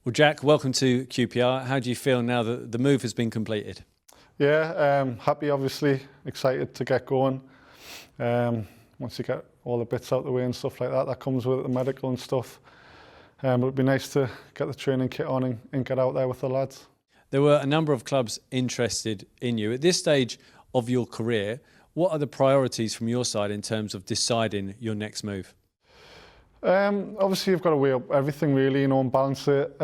Well, Jack, welcome to QPR. How do you feel now that the move has been completed? Yeah, happy, obviously, excited to get going. Once you get all the bits out the way and stuff like that, that comes with the medical and stuff. But it'd be nice to get the training kit on and get out there with the lads. There were a number of clubs interested in you. At this stage of your career, what are the priorities from your side in terms of deciding your next move? Obviously, you've got to weigh up everything really, and balance it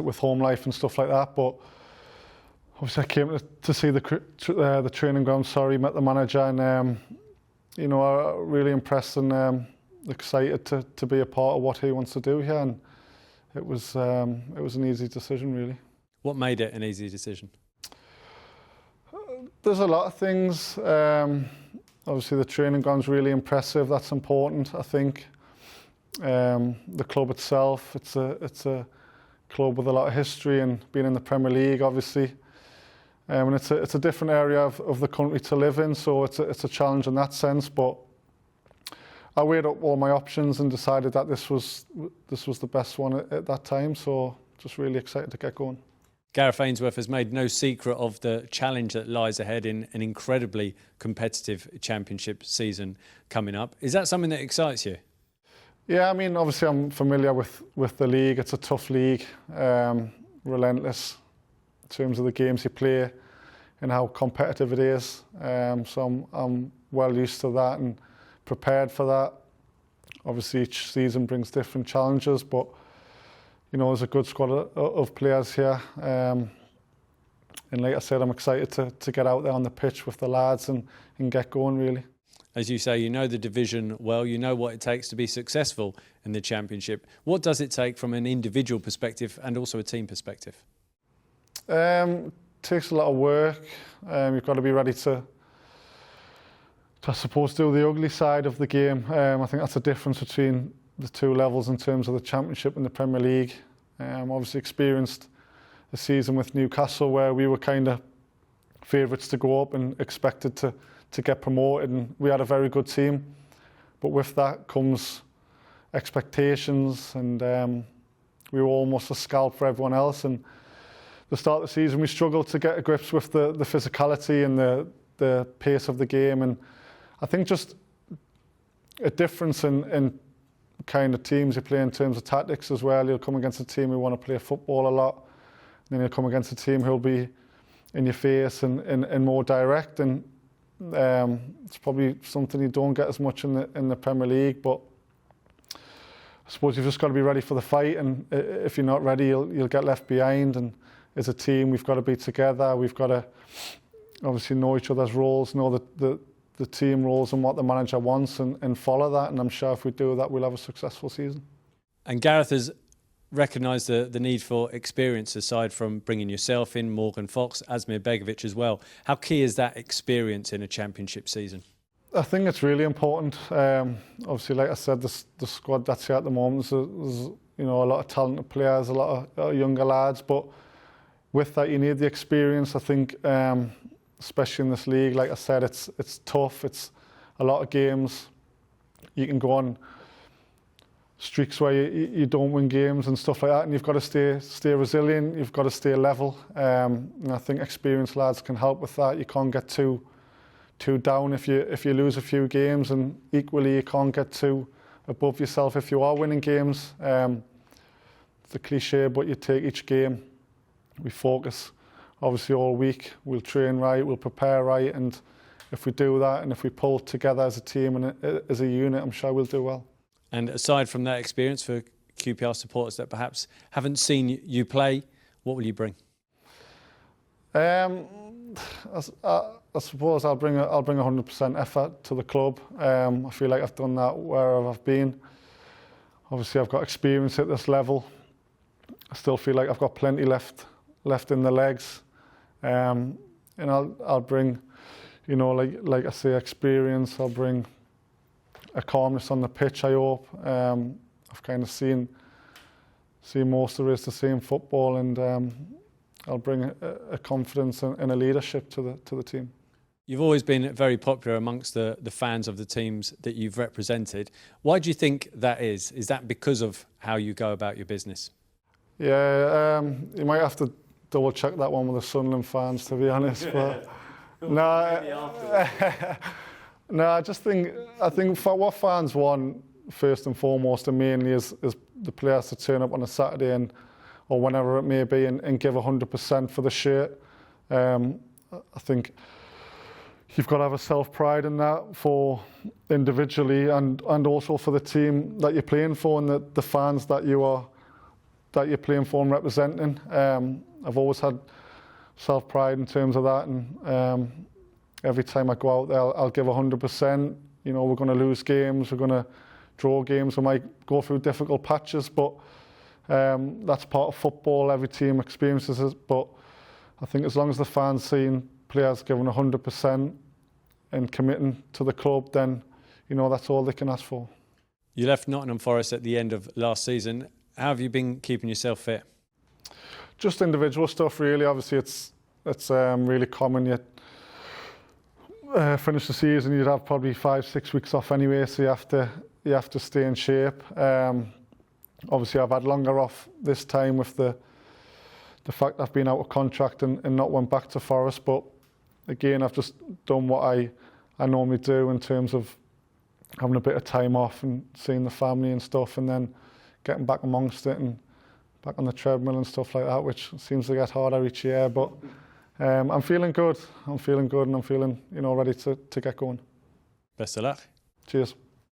with home life and stuff like that. But obviously, I came to see the training ground. Met the manager, and I'm really impressed and excited to be a part of what he wants to do here. And it was an easy decision, really. What made it an easy decision? There's a lot of things. Obviously, the training ground's really impressive. That's important, I think. The club itself, it's a club with a lot of history and being in the Premier League, obviously. And it's a different area of the country to live in, so it's a challenge in that sense. But I weighed up all my options and decided that this was the best one at that time. So just really excited to get going. Gareth Ainsworth has made no secret of the challenge that lies ahead in an incredibly competitive championship season coming up. Is that something that excites you? Yeah, I mean, obviously I'm familiar with the league. It's a tough league, relentless in terms of the games you play and how competitive it is. So I'm well used to that and prepared for that. Obviously each season brings different challenges, but there's a good squad of players here. And like I said, I'm excited to get out there on the pitch with the lads and get going, really. As you say, you know the division well, you know what it takes to be successful in the Championship. What does it take from an individual perspective and also a team perspective? It takes a lot of work. You've got to be ready to I suppose, do the ugly side of the game. I think that's the difference between the two levels in terms of the Championship and the Premier League. Obviously experienced a season with Newcastle where we were kind of favourites to go up and expected to get promoted, and we had a very good team. But with that comes expectations, and we were almost a scalp for everyone else. And the start of the season, we struggled to get to grips with the physicality and the pace of the game. And I think just a difference in kind of teams you play in terms of tactics as well. You'll come against a team who want to play football a lot, and then you'll come against a team who'll be in your face and more direct. And it's probably something you don't get as much in the Premier League. But I suppose you've just got to be ready for the fight, and if you're not ready, you'll get left behind. And as a team, we've got to be together. We've got to obviously know each other's roles, know the team roles and what the manager wants, and follow that. And I'm sure if we do that, we'll have a successful season. And Gareth has recognised the need for experience aside from bringing yourself in, Morgan Fox, Asmir Begovic as well. How key is that experience in a Championship season? I think it's really important. Obviously, like I said, the squad that's here at the moment, there's a lot of talented players, a lot of younger lads, but with that you need the experience. I think especially in this league, like I said, it's tough. It's a lot of games. You can go on streaks where you don't win games and stuff like that, and you've got to stay resilient. You've got to stay level. And I think experienced lads can help with that. You can't get too down if you lose a few games, and equally you can't get too above yourself if you are winning games. It's a cliche, but you take each game. We focus obviously all week. We'll train right, we'll prepare right, and if we do that and if we pull together as a team and as a unit, I'm sure we'll do well. And aside from that experience, for QPR supporters that perhaps haven't seen you play, what will you bring? I suppose I'll bring 100% effort to the club. I feel like I've done that wherever I've been. Obviously, I've got experience at this level. I still feel like I've got plenty left in the legs, and I'll bring, like I say, experience. I'll bring a calmness on the pitch, I hope. I've kind of seen most there is to see in football, and I'll bring a confidence and a leadership to the team. You've always been very popular amongst the fans of the teams that you've represented. Why do you think that is? Is that because of how you go about your business? Yeah, you might have to double check that one with the Sunderland fans, to be honest. But no, I think for what fans want first and foremost and mainly is the players to turn up on a Saturday or whenever it may be and give 100% for the shirt. I think you've got to have a self-pride in that for individually and also for the team that you're playing for and the fans that you're playing for and representing. I've always had self-pride in terms of that, and every time I go out there, I'll give 100%. You know, we're going to lose games, we're going to draw games, we might go through difficult patches, but that's part of football. Every team experiences it, but I think as long as the fans seeing players giving 100% and committing to the club, then you know that's all they can ask for. You left Nottingham Forest at the end of last season. How have you been keeping yourself fit? Just individual stuff, really. Obviously, it's really common. You finish the season, you'd have probably 5-6 weeks off anyway, so you have to stay in shape. Obviously, I've had longer off this time with the fact I've been out of contract and not went back to Forest. But again, I've just done what I normally do in terms of having a bit of time off and seeing the family and stuff, and then getting back amongst it and back on the treadmill and stuff like that, which seems to get harder each year. But I'm feeling good. I'm feeling good, and I'm feeling ready to get going. Best of luck. Cheers.